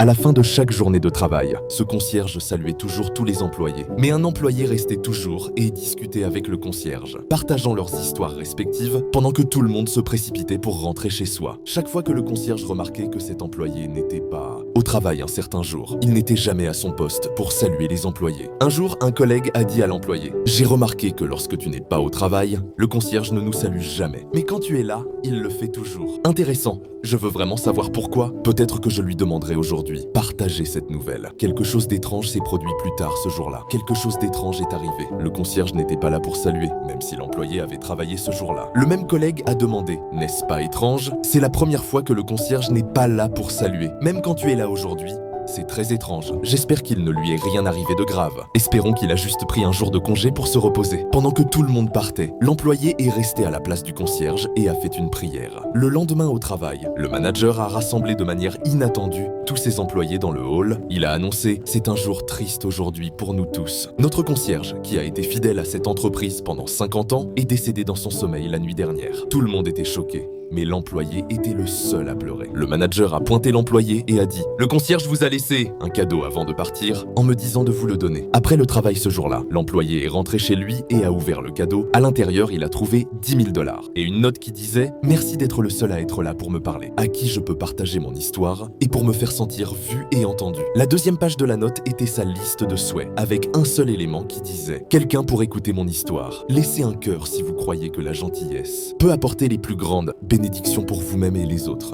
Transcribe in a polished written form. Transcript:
À la fin de chaque journée de travail, ce concierge saluait toujours tous les employés. Mais un employé restait toujours et discutait avec le concierge, partageant leurs histoires respectives pendant que tout le monde se précipitait pour rentrer chez soi. Chaque fois que le concierge remarquait que cet employé n'était pas au travail un certain jour, il n'était jamais à son poste pour saluer les employés. Un jour, un collègue a dit à l'employé: « J'ai remarqué que lorsque tu n'es pas au travail, le concierge ne nous salue jamais. Mais quand tu es là, il le fait toujours. Intéressant. Je veux vraiment savoir pourquoi. Peut-être que je lui demanderai aujourd'hui. Partagez cette nouvelle. Quelque chose d'étrange s'est produit plus tard ce jour-là. Quelque chose d'étrange est arrivé. Le concierge n'était pas là pour saluer, même si l'employé avait travaillé ce jour-là. Le même collègue a demandé: n'est-ce pas étrange? C'est la première fois que le concierge n'est pas là pour saluer. Même quand tu es là aujourd'hui, c'est très étrange. J'espère qu'il ne lui est rien arrivé de grave. Espérons qu'il a juste pris un jour de congé pour se reposer. Pendant que tout le monde partait, l'employé est resté à la place du concierge et a fait une prière. Le lendemain au travail, le manager a rassemblé de manière inattendue tous ses employés dans le hall. Il a annoncé: « C'est un jour triste aujourd'hui pour nous tous. Notre concierge, qui a été fidèle à cette entreprise pendant 50 ans, est décédé dans son sommeil la nuit dernière. » Tout le monde était choqué. Mais l'employé était le seul à pleurer. Le manager a pointé l'employé et a dit: « Le concierge vous a laissé un cadeau avant de partir en me disant de vous le donner. » Après le travail ce jour-là, l'employé est rentré chez lui et a ouvert le cadeau. À l'intérieur, il a trouvé 10 000 $ et une note qui disait: « Merci d'être le seul à être là pour me parler, à qui je peux partager mon histoire et pour me faire sentir vu et entendu. » La deuxième page de la note était sa liste de souhaits, avec un seul élément qui disait: « Quelqu'un pour écouter mon histoire. Laissez un cœur si vous croyez que la gentillesse peut apporter les plus grandes bénédictions pour vous-même et les autres. »